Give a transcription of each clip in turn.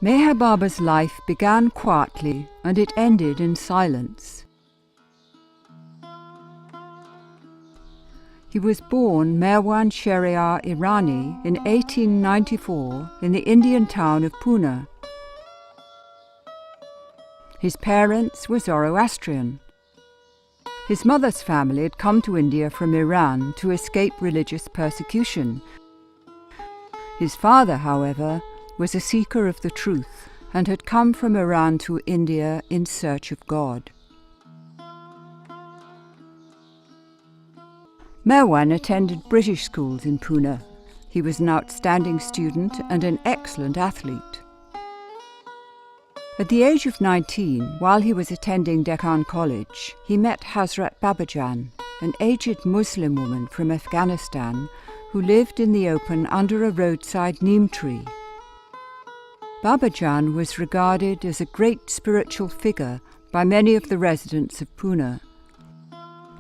Meherabad's life began quietly and it ended in silence. He was born Marwan Shahryar Irani in 1894 in the Indian town of Pune. His parents were Zoroastrian. His mother's family had come to India from Iran to escape religious persecution. His father, however, was a seeker of the truth and had come from Iran to India in search of God. Marwan attended British schools in Pune. He was an outstanding student and an excellent athlete. At the age of 19, while he was attending Deccan College, he met Hazrat Babajan, an aged Muslim woman from Afghanistan who lived in the open under a roadside neem tree. Babajan was regarded as a great spiritual figure by many of the residents of Pune.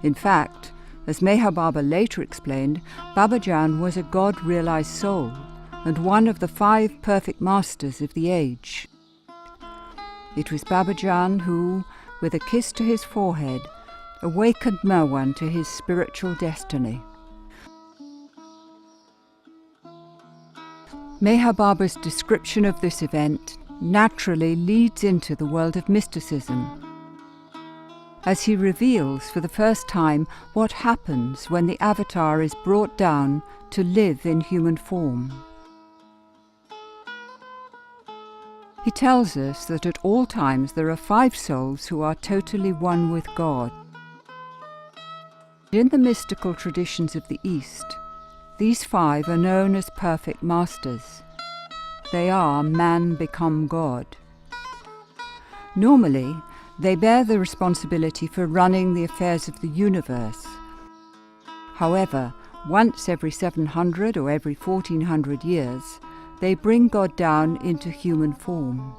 In fact, as Meher Baba later explained, Babajan was a God-realized soul and one of the 5 perfect masters of the age. It was Babajan who, with a kiss to his forehead, awakened Marwan to his spiritual destiny. Meher Baba's description of this event naturally leads into the world of mysticism, as he reveals for the first time what happens when the avatar is brought down to live in human form. He tells us that at all times there are 5 souls who are totally one with God. In the mystical traditions of the East, these 5 are known as perfect masters. They are man become God. Normally, they bear the responsibility for running the affairs of the universe. However, once every 700 or every 1400 years, they bring God down into human form.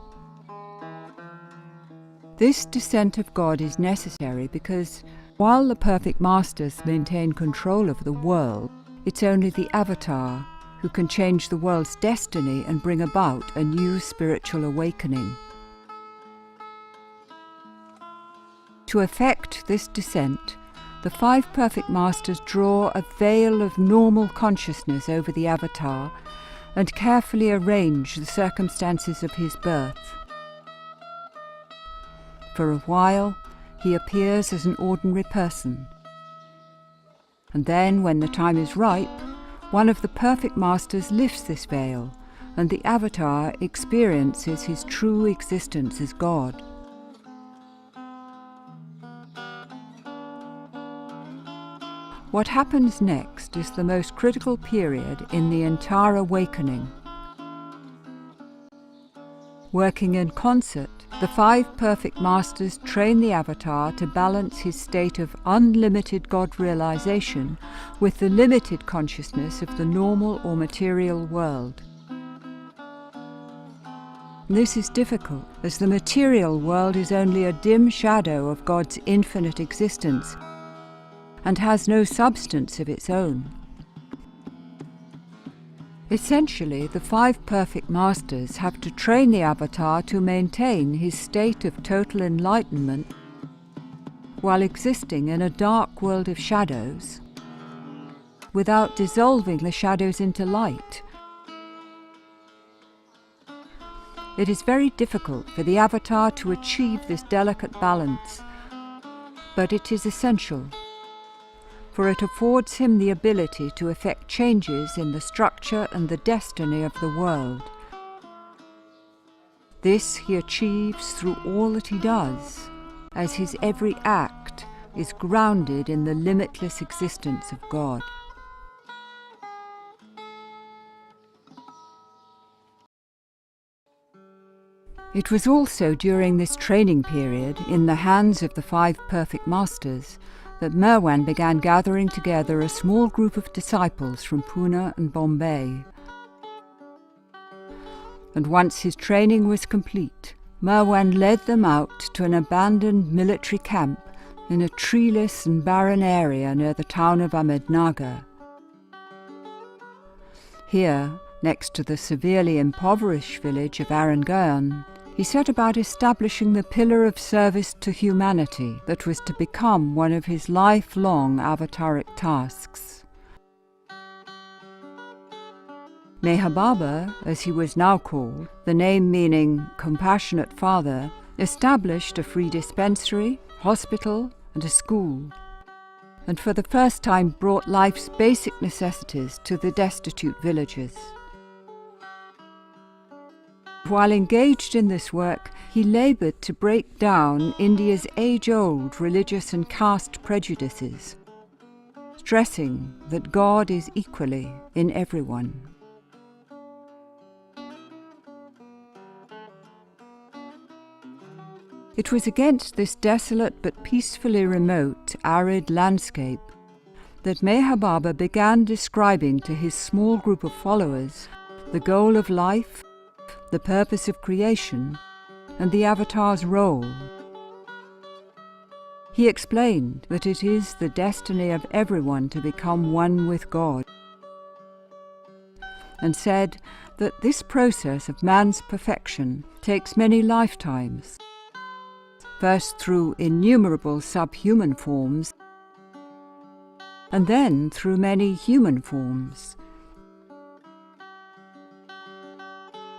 This descent of God is necessary because, while the perfect masters maintain control of the world, it's only the avatar who can change the world's destiny and bring about a new spiritual awakening. To effect this descent, the 5 perfect masters draw a veil of normal consciousness over the avatar and carefully arrange the circumstances of his birth. For a while, he appears as an ordinary person. And then, when the time is ripe, one of the perfect masters lifts this veil, and the avatar experiences his true existence as God. What happens next is the most critical period in the entire awakening. Working in concert, the 5 perfect masters train the avatar to balance his state of unlimited God realization with the limited consciousness of the normal or material world. This is difficult, as the material world is only a dim shadow of God's infinite existence and has no substance of its own. Essentially, the 5 perfect masters have to train the avatar to maintain his state of total enlightenment while existing in a dark world of shadows, without dissolving the shadows into light. It is very difficult for the avatar to achieve this delicate balance, but it is essential, for it affords him the ability to effect changes in the structure and the destiny of the world. This he achieves through all that he does, as his every act is grounded in the limitless existence of God. It was also during this training period, in the hands of the 5 perfect masters, that Marwan began gathering together a small group of disciples from Pune and Bombay. And once his training was complete, Marwan led them out to an abandoned military camp in a treeless and barren area near the town of Ahmednagar. Here, next to the severely impoverished village of Arangaon, he set about establishing the pillar of service to humanity that was to become one of his lifelong avataric tasks. Meherabad, as he was now called, the name meaning compassionate father, established a free dispensary, hospital, and a school, and for the first time brought life's basic necessities to the destitute villagers. While engaged in this work, he laboured to break down India's age-old religious and caste prejudices, stressing that God is equally in everyone. It was against this desolate but peacefully remote, arid landscape that Meherabad began describing to his small group of followers the goal of life, the purpose of creation, and the avatar's role. He explained that it is the destiny of everyone to become one with God, and said that this process of man's perfection takes many lifetimes, first through innumerable subhuman forms, and then through many human forms.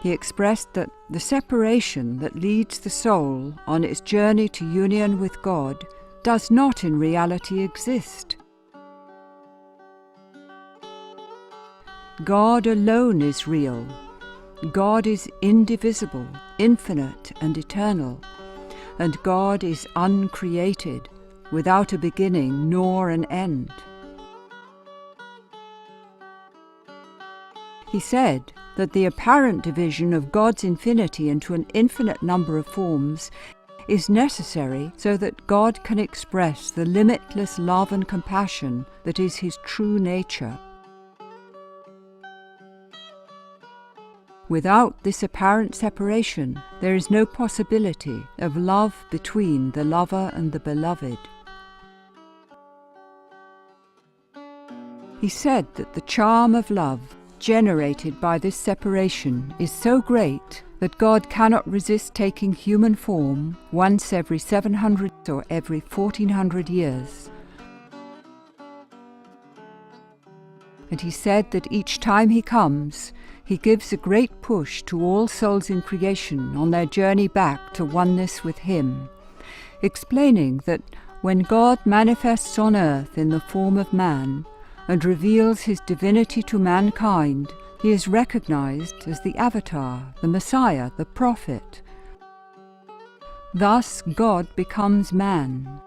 He expressed that the separation that leads the soul on its journey to union with God does not in reality exist. God alone is real. God is indivisible, infinite, and eternal. And God is uncreated, without a beginning nor an end. He said that the apparent division of God's infinity into an infinite number of forms is necessary so that God can express the limitless love and compassion that is his true nature. Without this apparent separation, there is no possibility of love between the lover and the beloved. He said that the charm of love generated by this separation is so great that God cannot resist taking human form once every 700 or every 1400 years. And he said that each time he comes, he gives a great push to all souls in creation on their journey back to oneness with him, explaining that when God manifests on earth in the form of man and reveals his divinity to mankind, he is recognized as the Avatar, the Messiah, the Prophet. Thus God becomes man.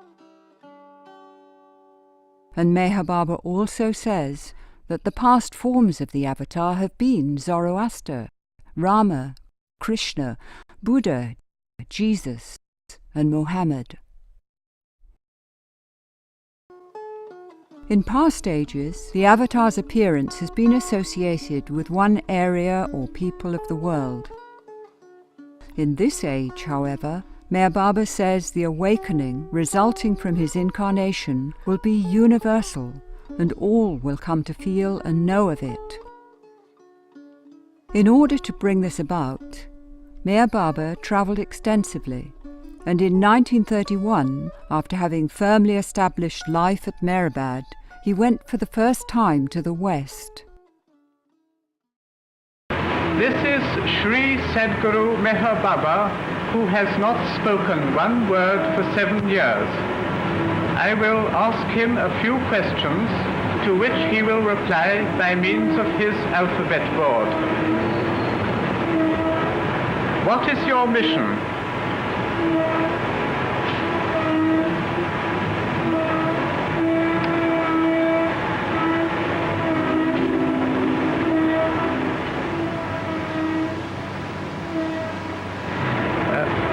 And Meherabad also says that the past forms of the Avatar have been Zoroaster, Rama, Krishna, Buddha, Jesus, and Muhammad. In past ages, the Avatar's appearance has been associated with one area or people of the world. In this age, however, Meherabad says the awakening resulting from his incarnation will be universal, and all will come to feel and know of it. In order to bring this about, Meherabad travelled extensively, and in 1931, after having firmly established life at Meherabad, he went for the first time to the West. This is Sri Sadguru Meherabad, who has not spoken one word for 7 years. I will ask him a few questions to which he will reply by means of his alphabet board. What is your mission?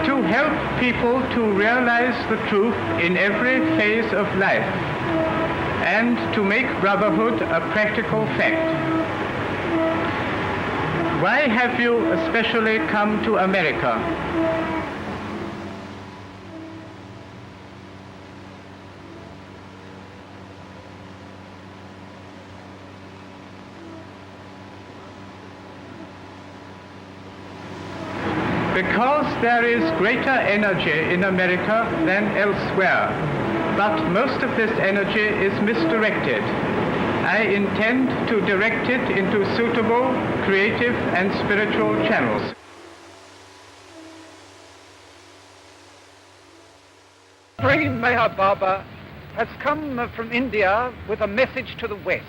To help people to realize the truth in every phase of life, and to make brotherhood a practical fact. Why have you especially come to America? because there is greater energy in America than elsewhere, but most of this energy is misdirected. I intend to direct it into suitable, creative, and spiritual channels. Prem Meherabad has come from India with a message to the West.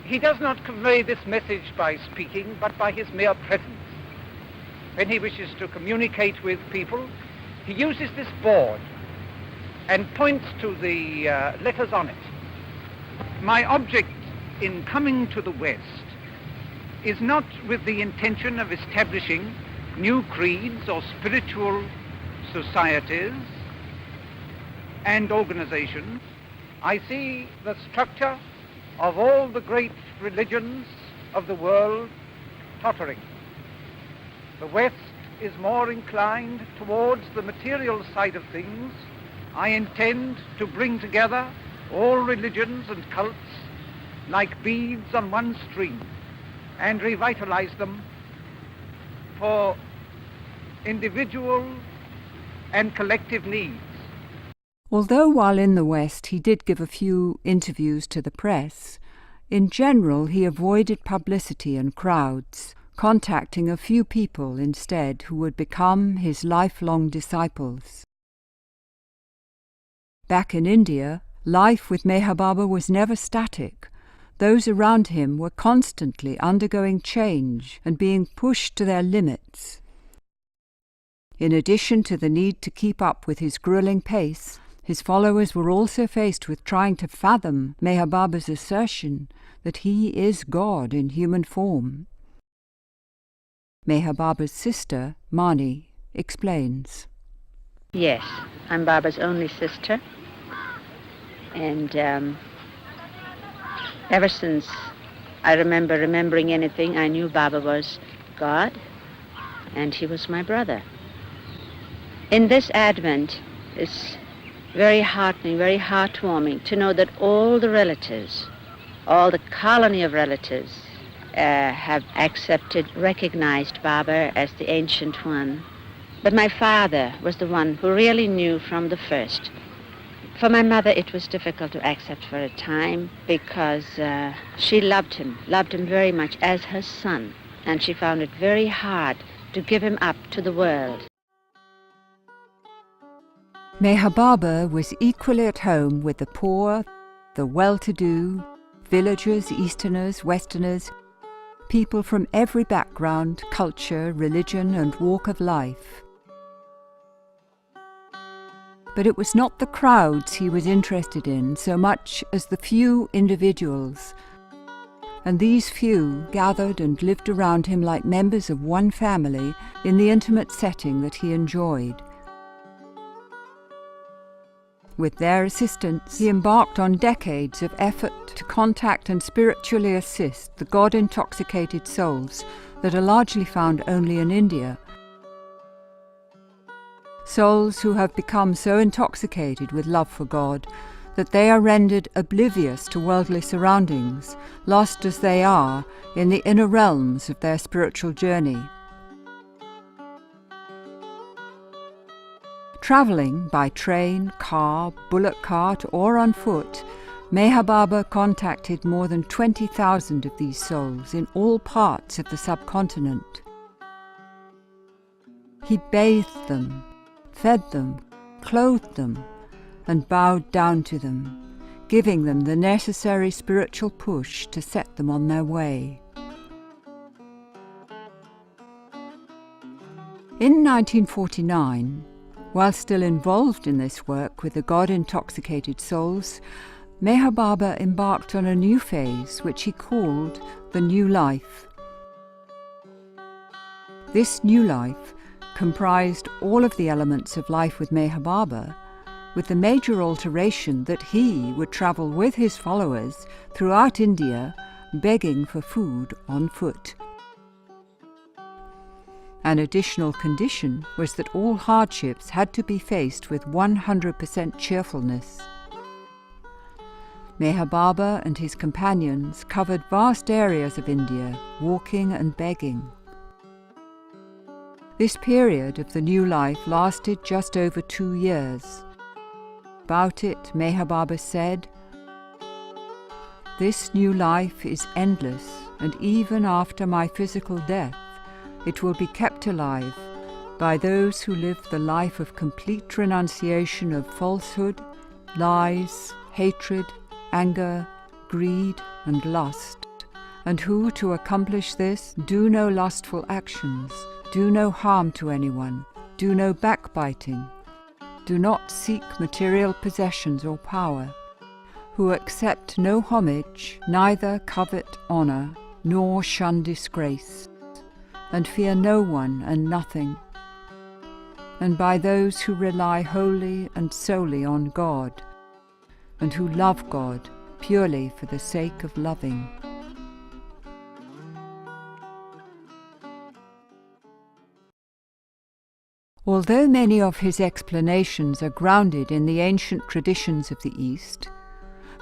He does not convey this message by speaking, but by his mere presence. When he wishes to communicate with people, he uses this board and points to the letters on it. My object in coming to the West is not with the intention of establishing new creeds or spiritual societies and organizations. I see the structure of all the great religions of the world tottering. The West is more inclined towards the material side of things. I intend to bring together all religions and cults like beads on one string and revitalize them for individual and collective needs. Although while in the West he did give a few interviews to the press, in general he avoided publicity and crowds, contacting a few people instead who would become his lifelong disciples. Back in India, life with Meherabad was never static. Those around him were constantly undergoing change and being pushed to their limits. In addition to the need to keep up with his grueling pace, his followers were also faced with trying to fathom Meherabad's assertion that he is God in human form. Meherabad's sister, Mani, explains. Yes, I'm Baba's only sister. And ever since I remembering anything, I knew Baba was God, and he was my brother. In this Advent, it's very heartening, very heartwarming to know that all the relatives, all the colony of relatives, have recognized Baba as the Ancient One. But my father was the one who really knew from the first. For my mother, it was difficult to accept for a time because she loved him very much as her son, and she found it very hard to give him up to the world. Meherabad was equally at home with the poor, the well-to-do, villagers, Easterners, Westerners, people from every background, culture, religion, and walk of life. But it was not the crowds he was interested in so much as the few individuals, and these few gathered and lived around him like members of one family in the intimate setting that he enjoyed. With their assistance, he embarked on decades of effort to contact and spiritually assist the God-intoxicated souls that are largely found only in India. Souls who have become so intoxicated with love for God that they are rendered oblivious to worldly surroundings, lost as they are in the inner realms of their spiritual journey. Travelling by train, car, bullock cart or on foot, Meherabad contacted more than 20,000 of these souls in all parts of the subcontinent. He bathed them, fed them, clothed them, and bowed down to them, giving them the necessary spiritual push to set them on their way. In 1949, while still involved in this work with the God-intoxicated souls, Meherabad embarked on a new phase which he called the New Life. This new life comprised all of the elements of life with Meherabad, with the major alteration that he would travel with his followers throughout India, begging for food on foot. An additional condition was that all hardships had to be faced with 100% cheerfulness. Meherabad and his companions covered vast areas of India, walking and begging. This period of the new life lasted just over 2 years. About it, Meherabad said, "This new life is endless, and even after my physical death, it will be kept alive by those who live the life of complete renunciation of falsehood, lies, hatred, anger, greed, and lust, and who, to accomplish this, do no lustful actions, do no harm to anyone, do no backbiting, do not seek material possessions or power, who accept no homage, neither covet honor, nor shun disgrace, and fear no one and nothing, and by those who rely wholly and solely on God, and who love God purely for the sake of loving." Although many of his explanations are grounded in the ancient traditions of the East,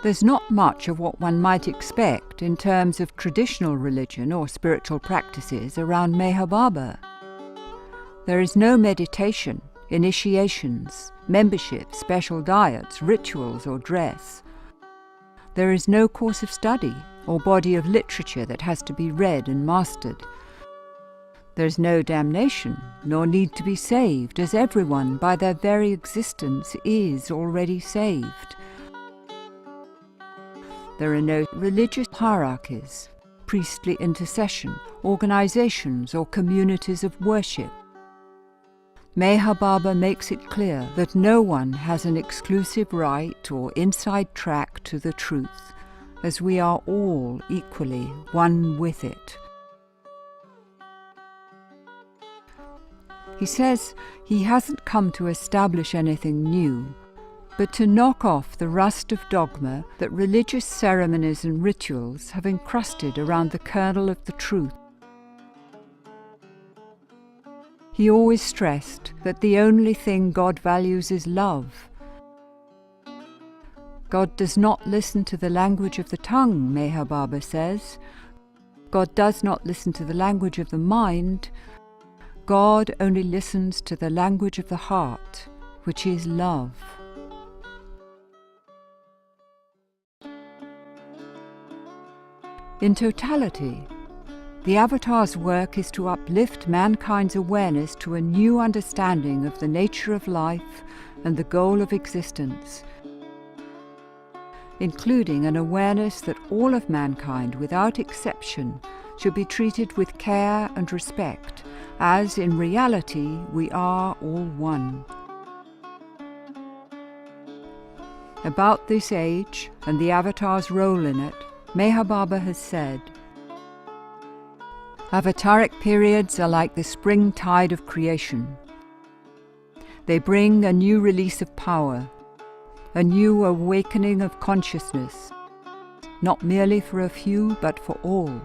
there's not much of what one might expect in terms of traditional religion or spiritual practices around Meherabad. There is no meditation, initiations, membership, special diets, rituals, or dress. There is no course of study or body of literature that has to be read and mastered. There is no damnation, nor need to be saved, as everyone, by their very existence, is already saved. There are no religious hierarchies, priestly intercession, organizations, or communities of worship. Meherabad makes it clear that no one has an exclusive right or inside track to the truth, as we are all equally one with it. He says he hasn't come to establish anything new, but to knock off the rust of dogma that religious ceremonies and rituals have encrusted around the kernel of the truth. He always stressed that the only thing God values is love. God does not listen to the language of the tongue, Meherabad says. God does not listen to the language of the mind. God only listens to the language of the heart, which is love. In totality, the Avatar's work is to uplift mankind's awareness to a new understanding of the nature of life and the goal of existence, including an awareness that all of mankind, without exception, should be treated with care and respect, as in reality we are all one. About this age and the Avatar's role in it, Meherabad has said, "Avataric periods are like the spring tide of creation. They bring a new release of power, a new awakening of consciousness, not merely for a few, but for all.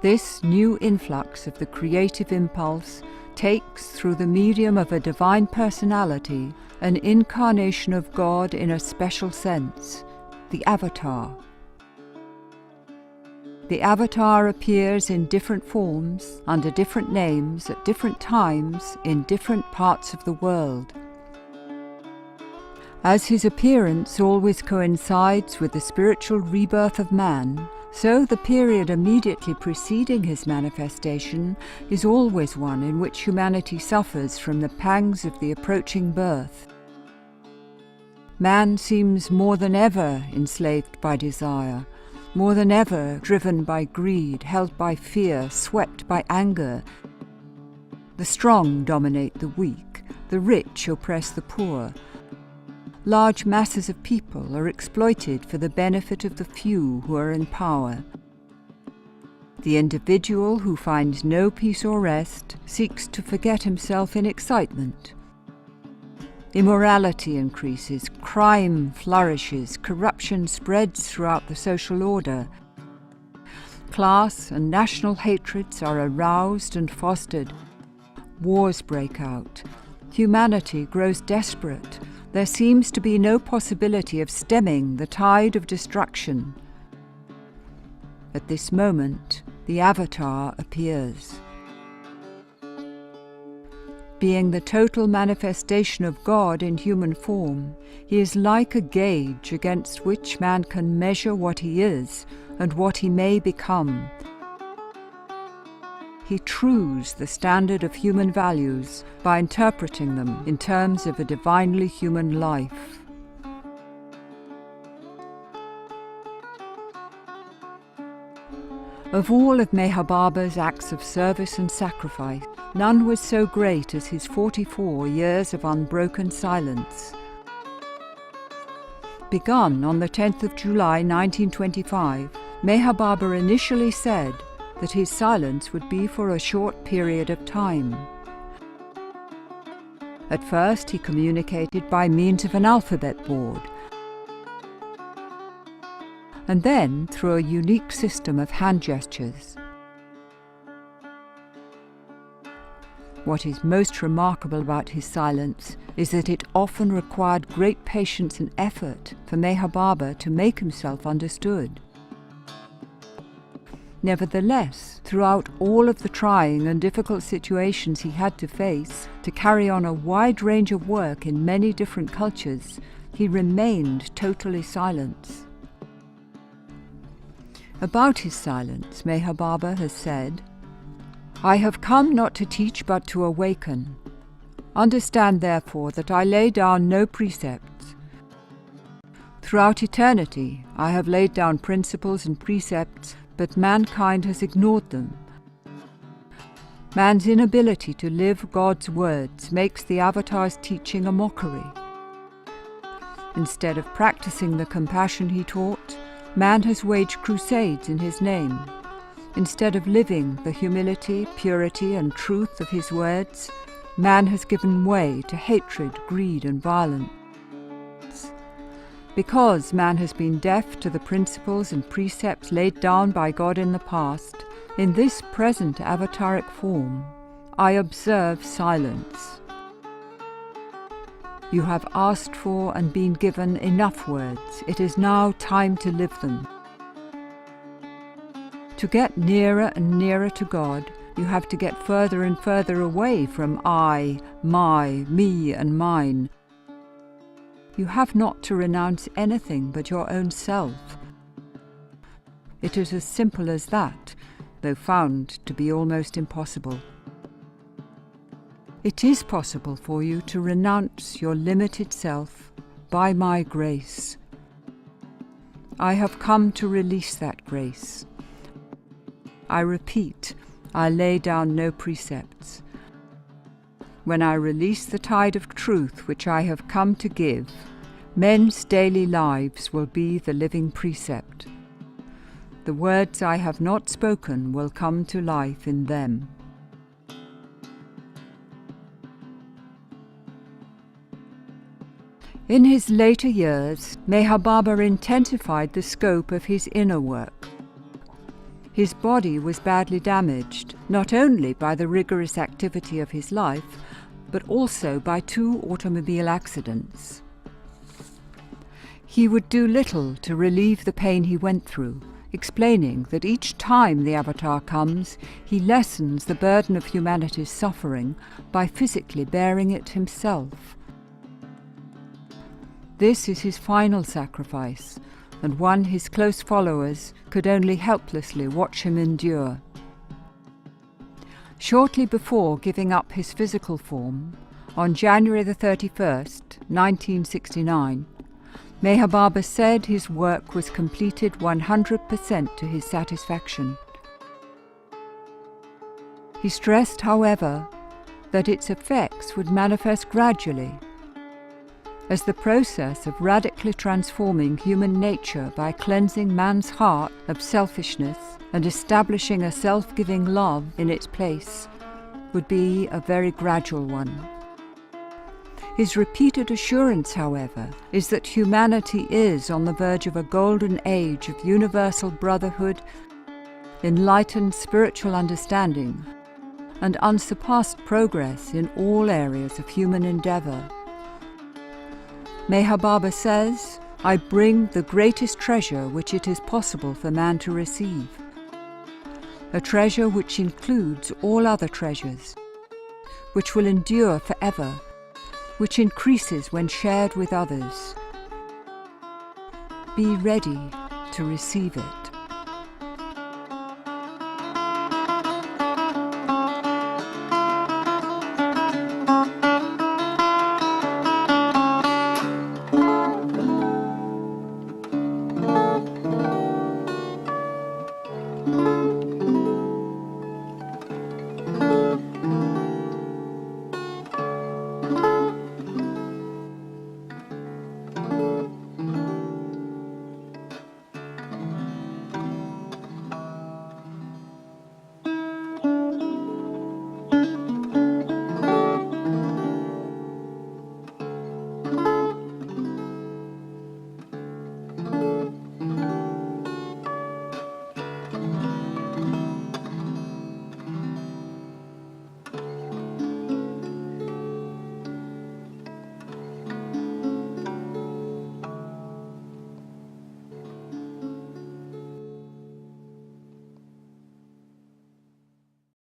This new influx of the creative impulse takes, through the medium of a divine personality, an incarnation of God in a special sense, the Avatar. The Avatar appears in different forms, under different names, at different times, in different parts of the world. As his appearance always coincides with the spiritual rebirth of man, so the period immediately preceding his manifestation is always one in which humanity suffers from the pangs of the approaching birth. Man seems more than ever enslaved by desire, more than ever driven by greed, held by fear, swept by anger. The strong dominate the weak, the rich oppress the poor. Large masses of people are exploited for the benefit of the few who are in power. The individual who finds no peace or rest seeks to forget himself in excitement. Immorality increases, crime flourishes, corruption spreads throughout the social order. Class and national hatreds are aroused and fostered. Wars break out. Humanity grows desperate. There seems to be no possibility of stemming the tide of destruction. At this moment, the avatar appears. Being the total manifestation of God in human form, he is like a gauge against which man can measure what he is and what he may become. He trues the standard of human values by interpreting them in terms of a divinely human life. Of all of Meherabad's acts of service and sacrifice, none was so great as his 44 years of unbroken silence. Begun on the 10th of July 1925, Meherabad initially said that his silence would be for a short period of time. At first he communicated by means of an alphabet board, and then through a unique system of hand gestures. What is most remarkable about his silence is that it often required great patience and effort for Meherabad to make himself understood. Nevertheless, throughout all of the trying and difficult situations he had to face to carry on a wide range of work in many different cultures, he remained totally silent. About his silence, Meherabad has said, "I have come not to teach but to awaken. Understand therefore that I lay down no precepts. Throughout eternity I have laid down principles and precepts, but mankind has ignored them. Man's inability to live God's words makes the Avatar's teaching a mockery. Instead of practicing the compassion he taught, man has waged crusades in his name. Instead of living the humility, purity, and truth of his words, man has given way to hatred, greed, and violence. Because man has been deaf to the principles and precepts laid down by God in the past, in this present avataric form, I observe silence. You have asked for and been given enough words. It is now time to live them. To get nearer and nearer to God, you have to get further and further away from I, my, me, and mine. You have not to renounce anything but your own self. It is as simple as that, though found to be almost impossible. It is possible for you to renounce your limited self by my grace. I have come to release that grace. I repeat, I lay down no precepts. When I release the tide of truth which I have come to give, men's daily lives will be the living precept. The words I have not spoken will come to life in them. In his later years, Meherabad intensified the scope of his inner work. His body was badly damaged, not only by the rigorous activity of his life, but also by 2 automobile accidents. He would do little to relieve the pain he went through, explaining that each time the Avatar comes, he lessens the burden of humanity's suffering by physically bearing it himself. This is his final sacrifice, and one his close followers could only helplessly watch him endure. Shortly before giving up his physical form, on January the 31st, 1969, Meherabad said his work was completed 100% to his satisfaction. He stressed, however, that its effects would manifest gradually, as the process of radically transforming human nature by cleansing man's heart of selfishness and establishing a self-giving love in its place would be a very gradual one. His repeated assurance, however, is that humanity is on the verge of a golden age of universal brotherhood, enlightened spiritual understanding, and unsurpassed progress in all areas of human endeavor. Meherabad says, I bring the greatest treasure which it is possible for man to receive. a treasure which includes all other treasures, which will endure forever, which increases when shared with others. Be ready to receive it.